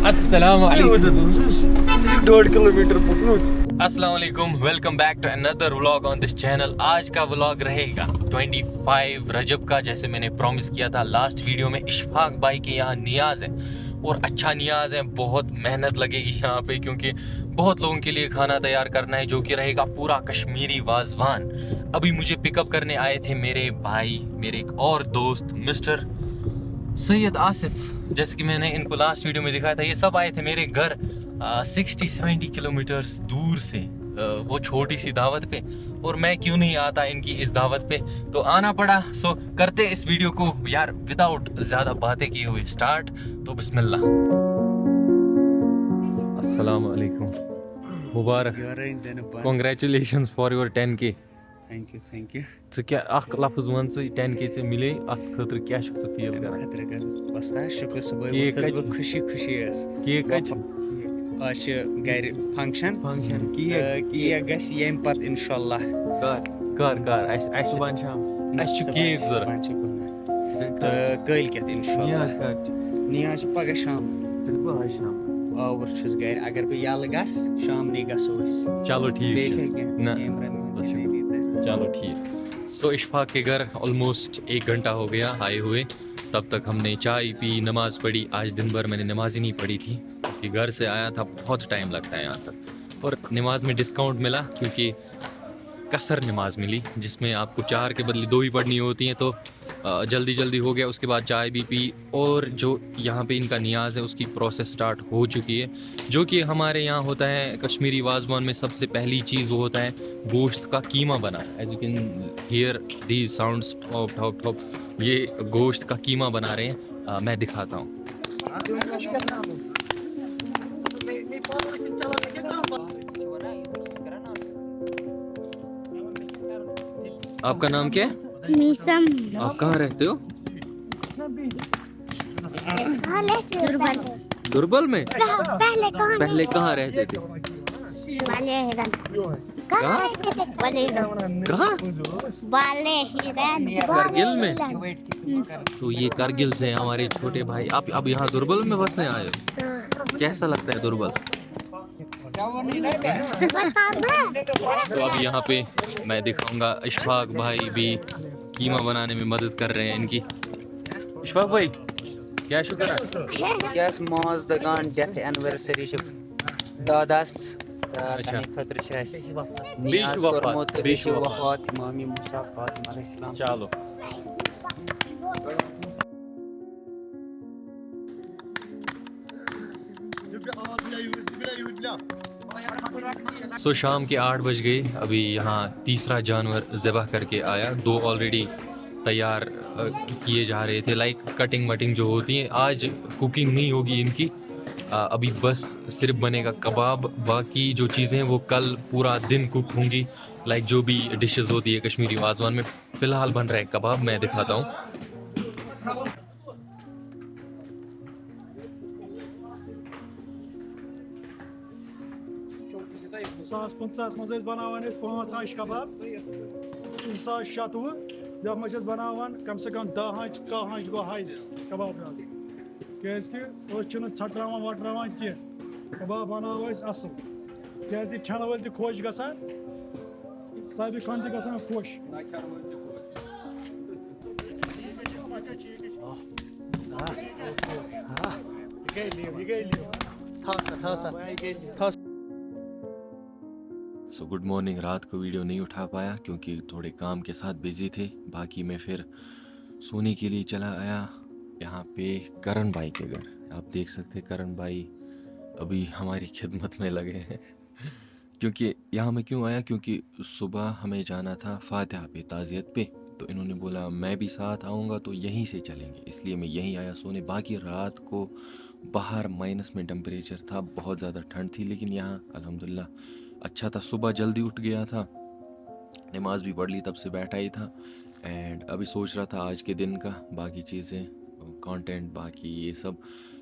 अस्सलामुअलैकुम, welcome back to another vlog on this channel. आज का व्लॉग रहेगा 25 रजब का, जैसे मैंने प्रॉमिस किया था लास्ट वीडियो में। इशफाक भाई के यहाँ नियाज है और अच्छा नियाज है। बहुत मेहनत लगेगी यहाँ पे क्योंकि बहुत लोगों के लिए खाना तैयार करना है, जो कि रहेगा पूरा कश्मीरी वाजवान। अभी मुझे पिकअप करने आए थे मेरे भाई, मेरे एक और दोस्त मिस्टर सैयद आसिफ। जैसे कि मैंने इनको लास्ट वीडियो में दिखाया था, ये सब आए थे मेरे घर 60-70 किलोमीटर्स दूर से, वो छोटी सी दावत पे। और मैं क्यों नहीं आता इनकी इस दावत पे, तो आना पड़ा। सो करते इस वीडियो को यार विदाउट ज़्यादा बातें किए हुए स्टार्ट। तो बिस्मिल्लाह। अस्सलाम वालेकुम, मुबारक, congratulations for your 10K। Thank you तो क्या अख लफ्ज वन से 10K से मिले अत खतर क्या छ फील करन? बस शुक्र सुबह खुशी केक कच आज घर फंक्शन केक गस यम पत इंशाल्लाह कर अस सुबह शाम अस छु केक जरूरत कल के इंशाल्लाह नियाज पगह शाम और छुस घर अगर बह यल गस शाम नहीं गसो चलो ठीक ना चलो ठीक। सो इशफाक के घर ऑलमोस्ट 1 घंटा हो गया आए हुए। तब तक हमने चाय पी, नमाज़ पढ़ी। आज दिन भर मैंने नमाज ही नहीं पढ़ी थी क्योंकि घर से आया था, बहुत टाइम लगता है यहाँ तक। और नमाज में डिस्काउंट मिला क्योंकि कसर नमाज मिली, जिसमें आपको 4 के बदले 2 ही पढ़नी होती हैं। तो जल्दी हो गया। उसके बाद चाय भी पी और जो यहाँ पे इनका नियाज़ है उसकी प्रोसेस स्टार्ट हो चुकी है, जो कि हमारे यहाँ होता है कश्मीरी वाजवान में। सबसे पहली चीज़ वो होता है गोश्त का कीमा बनाना। As you can hear these sounds top top top. ये गोश्त का कीमा बना रहे हैं, मैं दिखाता हूँ। आपका नाम क्या है? मीसम। आप कहाँ रहते हो? दुर्बल में? पहले कहाँ रहते थे? कारगिल में। तो ये कारगिल से हमारे छोटे भाई। आप अब यहाँ दुर्बल में बसने आए हो? कैसा लगता है दुर्बल? तो अब यहाँ पे मैं दिखाऊंगा। इशफाक भाई भी कीमा बनाने में मदद कर रहे हैं इनकी। इशफाक भाई क्या शुक्र है? यस माज दगान डेथ एनिवर्सरी छ दादास अच्छा खतर छ अस बीच वफात इमाम मूसा कासिम अलैहिस्सलाम। चलो शाम के 8 बज गए। अभी यहाँ तीसरा जानवर ज़बह करके आया। 2 ऑलरेडी तैयार किए जा रहे थे, लाइक कटिंग वटिंग जो होती है। आज कुकिंग नहीं होगी इनकी, अभी बस सिर्फ बनेगा कबाब। बाकी जो चीज़ें हैं वो कल पूरा दिन कुक होंगी, लाइक जो भी डिशेस होती है कश्मीरी वाजवान में। फ़िलहाल बन रहा है कबाब, मैं दिखाता हूँ। मज बनावान 5 आंच कबाब 2016 यथ मज बनावान कम से कम 10 आंच 10 आंच गो हाई कबाब क्या छटरावान वटरावान कह कबाब बनाव असल क्या खेन वल खुश गसान सारे खन गसान खुश। So good morning. रात को वीडियो नहीं उठा पाया क्योंकि थोड़े काम के साथ बिजी थे। बाकी मैं फिर सोने के लिए चला आया यहाँ पे करण भाई के घर। आप देख सकते हैं करण भाई अभी हमारी खिदमत में लगे हैं। क्योंकि यहाँ मैं क्यों आया, क्योंकि सुबह हमें जाना था फातिहा पे, ताज़ियत पे। तो इन्होंने बोला मैं भी साथ आऊँगा तो यहीं से चलेंगे, इसलिए मैं यहीं आया सोने। बाकी रात को बाहर माइनस में टेम्परेचर था, बहुत ज़्यादा ठंड थी, लेकिन यहाँ अल्हम्दुलिल्लाह अच्छा था। सुबह जल्दी उठ गया था, नमाज भी पढ़ ली, तब से बैठा ही था। एंड अभी सोच रहा था आज के दिन का बाकी चीज़ें, कंटेंट, बाकी ये सब।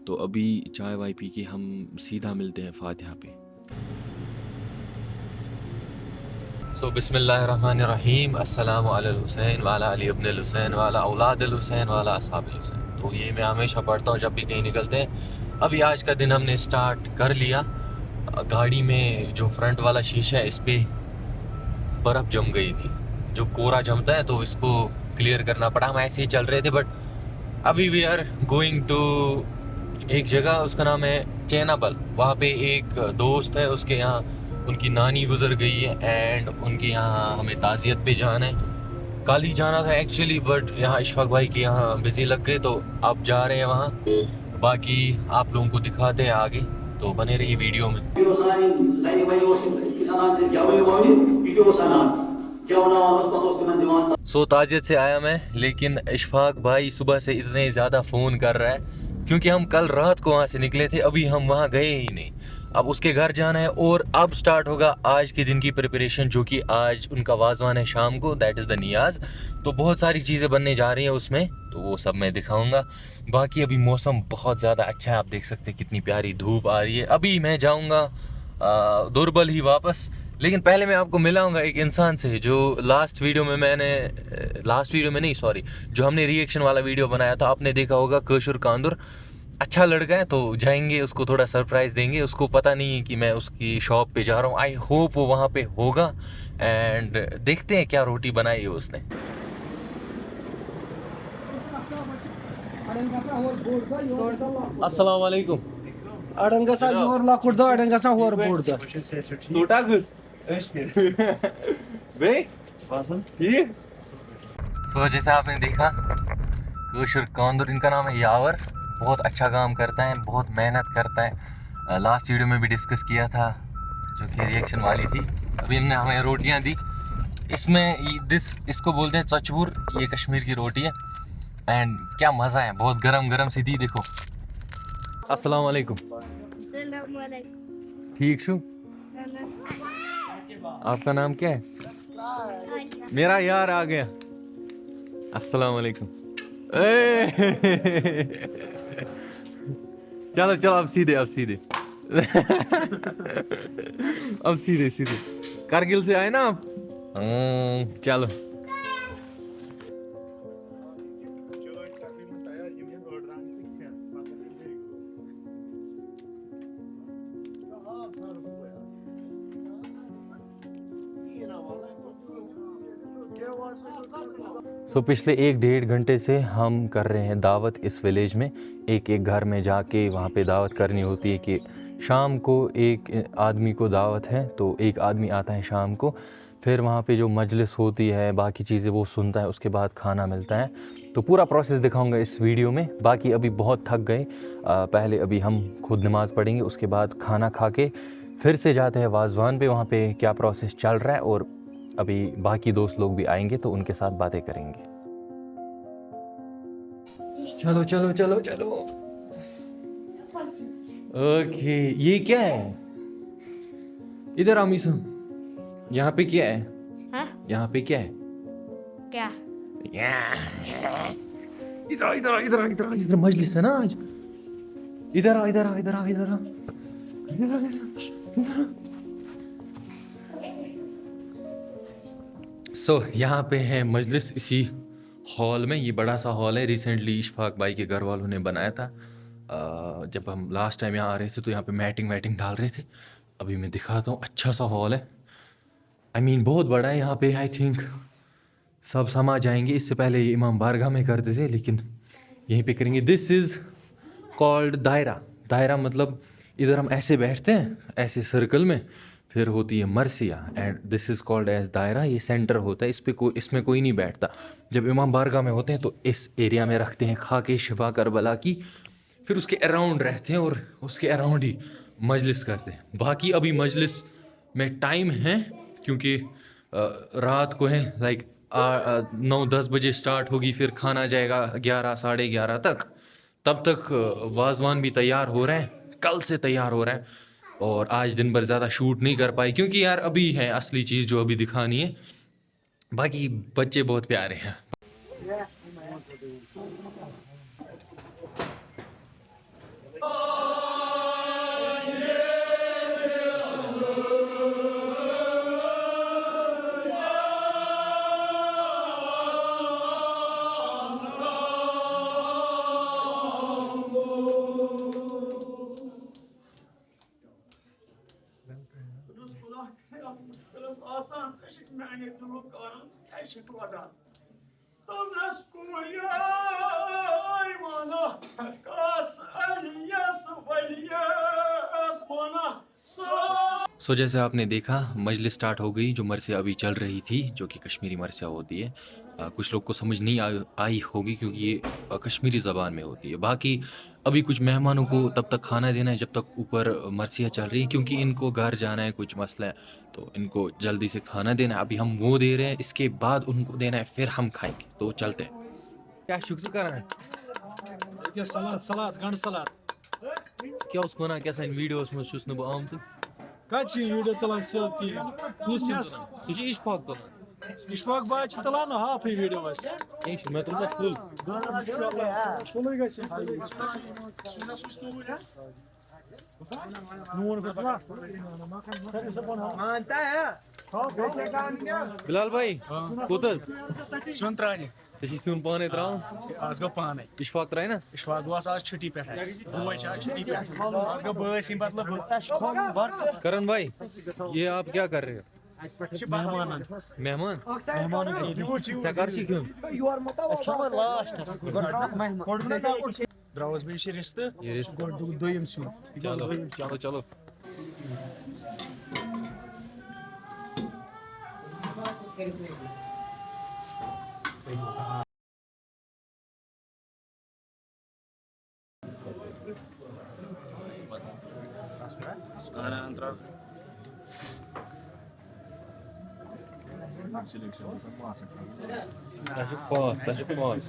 तो अभी चाय वाय पी के हम सीधा मिलते हैं फातिहा पे। सो बिस्मिल्लाहिर्रहमानिर्रहीम। अस्सलामु अला हुसैन वाला अली इब्न हुसैन वाला औलाद हुसैन वाला असहाब हुसैन। तो ये मैं हमेशा पढ़ता हूँ जब भी कहीं निकलते हैं। अभी आज का दिन हमने स्टार्ट कर लिया। गाड़ी में जो फ्रंट वाला शीशा है इस पे बर्फ़ जम गई थी, जो कोरा जमता है तो इसको क्लियर करना पड़ा। हम ऐसे ही चल रहे थे, बट अभी वी आर गोइंग टू एक जगह, उसका नाम है चैनाबल। वहाँ पे एक दोस्त है, उसके यहाँ उनकी नानी गुजर गई है एंड उनके यहाँ हमें ताज़ियत पे जाना है। कल ही जाना था एक्चुअली, बट यहाँ इशफाक भाई के यहाँ बिजी लग गए तो अब जा रहे हैं वहाँ। बाकी आप लोगों को दिखाते हैं आगे, तो बने रहिए वीडियो में। सो ताजियत से आया मैं, लेकिन इशफाक भाई सुबह से इतने ज़्यादा फ़ोन कर रहा है क्योंकि हम कल रात को वहाँ से निकले थे, अभी हम वहाँ गए ही नहीं। अब उसके घर जाना है और अब स्टार्ट होगा आज के दिन की प्रिपरेशन, जो कि आज उनका वाजवान है शाम को, दैट इज़ द नियाज़। तो बहुत सारी चीज़ें बनने जा रही हैं उसमें, तो वो सब मैं दिखाऊंगा। बाकी अभी मौसम बहुत ज़्यादा अच्छा है, आप देख सकते हैं कितनी प्यारी धूप आ रही है। अभी मैं जाऊंगा दुर्बल ही वापस, लेकिन पहले मैं आपको मिलाऊंगा एक इंसान से जो लास्ट वीडियो में नहीं, सॉरी, जो हमने रिएक्शन वाला वीडियो बनाया था, आपने देखा होगा, कशुर कांदुर। अच्छा लड़का है, तो जाएंगे उसको थोड़ा सरप्राइज़ देंगे। उसको पता नहीं है कि मैं उसकी शॉप पे जा रहा हूँ। आई होप वो वहाँ पे होगा एंड देखते हैं क्या रोटी बनाई है उसने। अस्सलाम वालेकुम। अड़न गसा योर लकुड़ दो अड़न गसा होर बोड़ दो छोटा कुछ बे सो जैसा आपने देखा, कशुर कांदुर, इनका नाम है यावर। बहुत अच्छा काम करता है, बहुत मेहनत करता है। लास्ट वीडियो में भी डिस्कस किया था, जो कि रिएक्शन वाली थी। अभी हमने हमें रोटियां दी। इसको बोलते हैं चचबूर, ये कश्मीर की रोटी है एंड क्या मज़ा है, बहुत गरम गरम सी दी। देखो। अस्सलाम वालेकुम। ठीक शू, आपका नाम क्या है? मेरा यार आ गया। अस्सलाम वालेकुम। चलो चलो, अब सीधे अब सीधे कारगिल से आए ना आप? चलो। पिछले 1-1.5 घंटे से हम कर रहे हैं दावत इस विलेज में। एक एक घर में जाके वहाँ पे दावत करनी होती है कि शाम को एक आदमी को दावत है, तो एक आदमी आता है शाम को, फिर वहाँ पे जो मजलिस होती है, बाकी चीज़ें वो सुनता है, उसके बाद खाना मिलता है। तो पूरा प्रोसेस दिखाऊंगा इस वीडियो में। बाकी अभी बहुत थक गए, पहले अभी हम खुद नमाज़ पढ़ेंगे, उसके बाद खाना खा के फिर से जाते हैं वाजवान पे, वहाँ पे क्या प्रोसेस चल रहा है, और अभी बाकी दोस्त लोग भी आएंगे तो उनके साथ बातें करेंगे। चलो चलो चलो चलो। ओके, ये क्या है? इधर आओ मीसा, यहाँ पे क्या है? यहाँ पे क्या है? क्या? इधर इधर इधर इधर इधर मजलिस है ना आज। इधर आ इधर आ इधर आ इधर आ इधर आ इधर। सो यहाँ पे है मजलिस, इसी हॉल में। ये बड़ा सा हॉल है, रिसेंटली इशफाक भाई के घर वालों ने बनाया था। जब हम लास्ट टाइम यहाँ आ रहे थे तो यहाँ पे मैटिंग डाल रहे थे। अभी मैं दिखाता हूँ, अच्छा सा हॉल है, आई मीन बहुत बड़ा है। यहाँ पे आई थिंक सब समा जाएंगे। इससे पहले ये इमाम बारगाह में करते थे, लेकिन यहीं पे करेंगे। दिस इज़ कॉल्ड दायरा। दायरा मतलब इधर हम ऐसे बैठते हैं, ऐसे सर्कल में, फिर होती है मरसिया and this is called as दायरा। ये सेंटर होता है, इसमें कोई नहीं बैठता। जब इमाम बारगाह में होते हैं तो इस एरिया में रखते हैं खाके शिफा करबला की, फिर उसके अराउंड रहते हैं और उसके अराउंड ही मजलिस करते हैं। बाकी अभी मजलिस में टाइम है क्योंकि रात को है, लाइक 9-10 बजे स्टार्ट होगी, फिर खाना जाएगा 11 साढ़े 11 तक। तब तक वाजवान भी तैयार हो रहे हैं, कल से तैयार हो रहे हैं। और आज दिन भर ज़्यादा शूट नहीं कर पाए क्योंकि यार अभी है असली चीज़ जो अभी दिखानी है। बाकी बच्चे बहुत प्यारे हैं। सो जैसे आपने देखा मजलिस स्टार्ट हो गई जो मरसिया अभी चल रही थी जो कि कश्मीरी मरसिया होती है। कुछ लोग को समझ नहीं आई होगी क्योंकि ये कश्मीरी ज़बान में होती है। बाकी अभी कुछ मेहमानों को तब तक खाना देना है जब तक ऊपर मरसिया चल रही है क्योंकि इनको घर जाना है, कुछ मसला है तो इनको जल्दी से खाना देना है। अभी हम वो दे रहे हैं, इसके बाद उनको देना है, फिर हम खाएंगे। तो चलते हैं। क्या शुक्र कर रहे हैं? ये सलाद गंड सलाद क्या उसको ना क्या इन वीडियोस में शुस न आम तो कच्ची वीडियो तलान सती तुझे इशफाक तो इशफाक भाई तलान हाफ ही वीडियो बस मैं तुमको फुल şunu geçin नून पे पका बिलाल भाई कोतर सुन त्रानी तशी सुन पाने त्राव आज गो पाने इशफाक त्राय ना इशफाक वास आज छुट्टी पे है वो आज छुट्टी पे आज गो बस मतलब करण भाई ये आप क्या कर रहे हो? मेहमान मेहमान सकारशी क्यों द्रावस भी रिश्ते ये रिश्ते दोयम सु चलो चलो चलो Pause.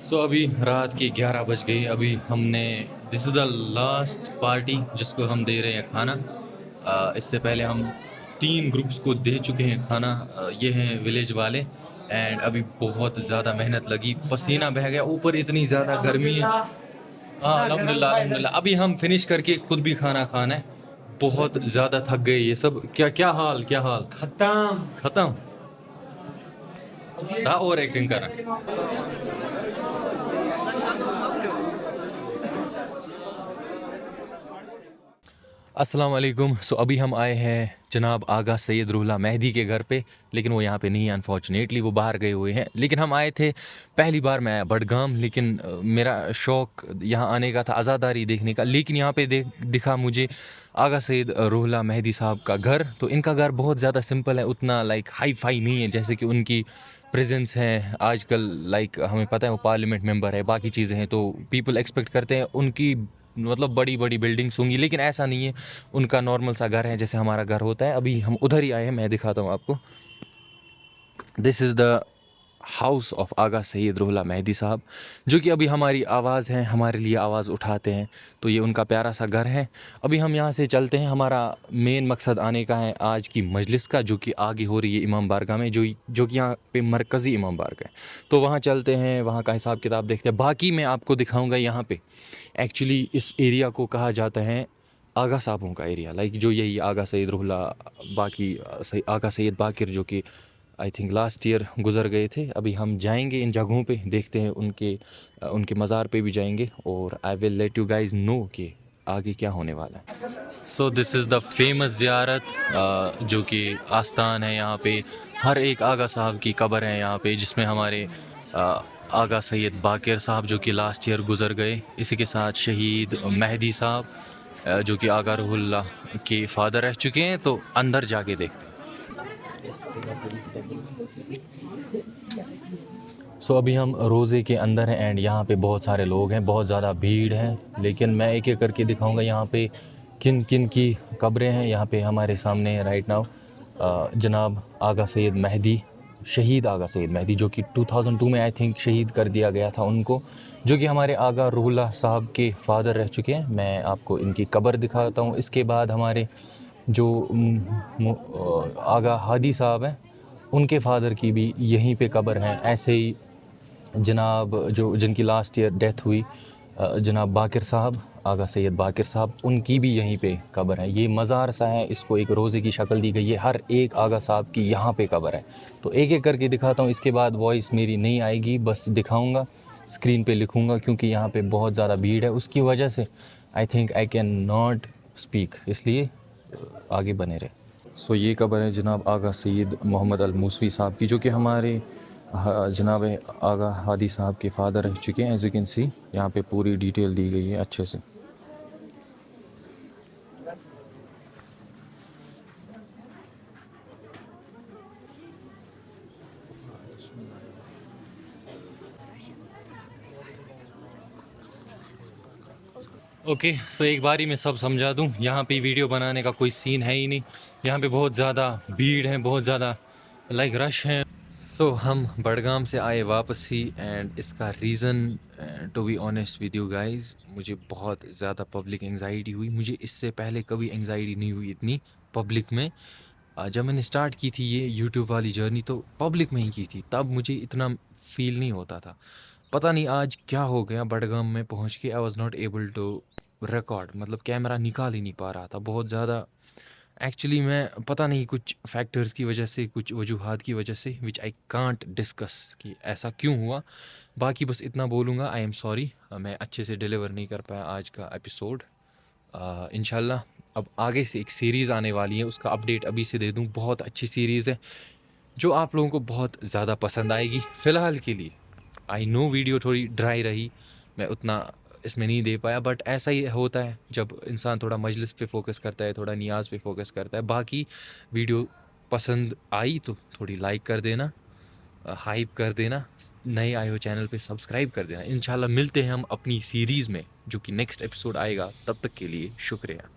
सो अभी रात के 11 बज गए। अभी हमने this is the last party जिसको हम दे रहे हैं खाना। इससे पहले हम 3 ग्रुप्स को दे चुके हैं खाना। ये हैं विलेज वाले एंड अभी बहुत ज़्यादा मेहनत लगी, पसीना बह गया, ऊपर इतनी ज़्यादा गर्मी है। हाँ अल्हम्दुलिल्लाह अल्हम्दुलिल्लाह। अभी हम फिनिश करके खुद भी खाना खाना है, बहुत ज़्यादा थक गए ये सब। क्या हाल खत्म सा और एक्टिंग कर रहा अस्सलाम वालेकुम। सो अभी हम आए हैं जनाब आगा सैयद रुहुल्लाह मेहदी के घर पे, लेकिन वो यहाँ पे नहीं है अनफॉर्चुनेटली, वो बाहर गए हुए हैं। लेकिन हम आए थे, पहली बार मैं आया बडगाम, लेकिन मेरा शौक़ यहाँ आने का था आज़ादारी देखने का। लेकिन यहाँ पे दिखा मुझे आगा सैयद रुहुल्लाह मेहदी साहब का घर। तो इनका घर बहुत ज़्यादा सिंपल है, उतना लाइक हाई फाई नहीं है जैसे कि उनकी प्रेजेंस है आजकल। लाइक हमें पता है वो पार्लियामेंट मेंबर है, बाकी चीज़ें हैं, तो पीपल एक्सपेक्ट करते हैं उनकी मतलब बड़ी बड़ी बिल्डिंग्स होंगी, लेकिन ऐसा नहीं है। उनका नॉर्मल सा घर है जैसे हमारा घर होता है। अभी हम उधर ही आए हैं, मैं दिखाता हूँ आपको। This is the house of Aga Syed Ruhullah Mehdi Sahab, जो कि अभी हमारी आवाज़ है, हमारे लिए आवाज़ उठाते हैं। तो ये उनका प्यारा सा घर है। अभी हम यहाँ से चलते हैं। हमारा मेन मकसद आने का है आज की मजलिस का, जो कि आगे हो रही है इमाम बारगाह में, जो कि यहाँ पे मरकज़ी इमाम बारगाह है। तो वहाँ चलते हैं, वहाँ का हिसाब किताब देखते हैं। बाकी मैं आपको दिखाऊँगा यहाँ पर एक्चुअली इस एरिया को कहा जाता है आगा साहबों का एरिया। लाइक जो यही आगा सैयद रुहुल्लाह, बाकी आगा सैयद बाकिर जो कि आई थिंक लास्ट ईयर गुज़र गए थे। अभी हम जाएंगे इन जगहों पे, देखते हैं उनके मज़ार पे भी जाएंगे और I will let you guys know कि आगे क्या होने वाला है। So this is the famous ज़ियारत जो कि आस्थान है। यहाँ पे हर एक आगा साहब की कब्र है यहाँ पे, जिसमें हमारे आगा सैयद बाकिर साहब जो कि लास्ट ईयर गुज़र गए, इसी के साथ शहीद मेहदी साहब जो कि आगा रुहुल्लाह के फादर रह चुके हैं। तो अंदर जाके देखते हैं। सो अभी हम रोज़े के अंदर हैं एंड यहाँ पे बहुत सारे लोग हैं, बहुत ज़्यादा भीड़ है। लेकिन मैं एक एक करके दिखाऊंगा यहाँ पे किन किन की कब्रें हैं। यहाँ पे हमारे सामने राइट नाउ जनाब आगा सैयद मेहदी, शहीद आगा सैयद मेहदी, जो कि 2002 में आई थिंक शहीद कर दिया गया था उनको, जो कि हमारे आगा रुहुल्लाह साहब के फादर रह चुके हैं। मैं आपको इनकी कब्र दिखाता हूँ। इसके बाद हमारे जो आगा हादी साहब हैं, उनके फादर की भी यहीं पे कब्र है। ऐसे ही जनाब जिनकी लास्ट ईयर डेथ हुई, जनाब बाकिर साहब, आगा सैयद बाकिर साहब, उनकी भी यहीं पे कब्र है। ये मज़ार सा है, इसको एक रोज़े की शक्ल दी गई है। हर एक आगा साहब की यहाँ पे कब्र है। तो एक एक करके दिखाता हूँ, इसके बाद वॉइस मेरी नहीं आएगी, बस दिखाऊँगा, स्क्रीन पे लिखूँगा, क्योंकि यहाँ पे बहुत ज़्यादा भीड़ है। उसकी वजह से I think I can not speak, इसलिए आगे बने रहे। सो ये कब्र है जनाब आगा सैयद मोहम्मद अल मूसवी साहब की, जो कि हमारे जनाब आगा हादी साहब के फादर रह चुके हैं। एज यू कैन सी यहाँ पे पूरी डिटेल दी गई है अच्छे से। ओके सो एक बारी मैं सब समझा दूँ, यहाँ पे वीडियो बनाने का कोई सीन है ही नहीं। यहाँ पे बहुत ज़्यादा भीड़ है, बहुत ज़्यादा लाइक रश है। सो हम बड़गाम से आए वापस ही, एंड इसका reason to be honest with you guys, मुझे बहुत ज़्यादा पब्लिक एंग्जाइटी हुई। मुझे इससे पहले कभी एंग्जाइटी नहीं हुई इतनी पब्लिक में। जब मैंने स्टार्ट की थी ये यूट्यूब वाली जर्नी तो पब्लिक में ही की थी, तब मुझे इतना फील नहीं होता था। पता नहीं आज क्या हो गया, बड़गाम में पहुंच के I was not able to record, मतलब कैमरा निकाल ही नहीं पा रहा था बहुत ज़्यादा। एक्चुअली मैं पता नहीं कुछ फैक्टर्स की वजह से, कुछ वजूहात की वजह से, विच आई कांट डिस्कस कि ऐसा क्यों हुआ। बाकी बस इतना बोलूँगा, आई एम सॉरी, मैं अच्छे से डिलीवर नहीं कर पाया आज का एपिसोड। इंशाल्लाह अब आगे से एक सीरीज़ आने वाली है, उसका अपडेट अभी से दे दूँ। बहुत अच्छी सीरीज़ है जो आप लोगों को बहुत ज़्यादा पसंद आएगी। फ़िलहाल के लिए आई नो वीडियो थोड़ी ड्राई रही, मैं उतना इसमें नहीं दे पाया, बट ऐसा ही होता है जब इंसान थोड़ा मजलिस पे फोकस करता है, थोड़ा नियाज़ पे फोकस करता है। बाकी वीडियो पसंद आई तो थोड़ी लाइक कर देना, हाइप कर देना, नए आए हो चैनल पे सब्सक्राइब कर देना। इंशाल्लाह मिलते हैं हम अपनी सीरीज़ में, जो कि नेक्स्ट एपिसोड आएगा। तब तक के लिए शुक्रिया।